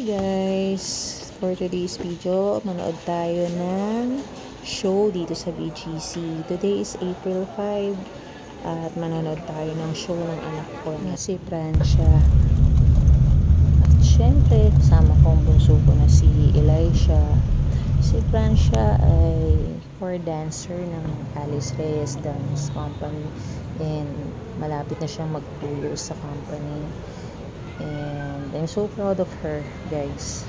Guys, for today's video, manood tayo ng show dito sa BGC. Today is April 5 at manonood tayo ng show ng anak ko na si Francia. At syempre, kasama kong bunso ko na si Elisha. Si Francia ay core dancer ng Alice Reyes Dance Company and malapit na siyang magpulo sa company. And I'm so proud of her, guys.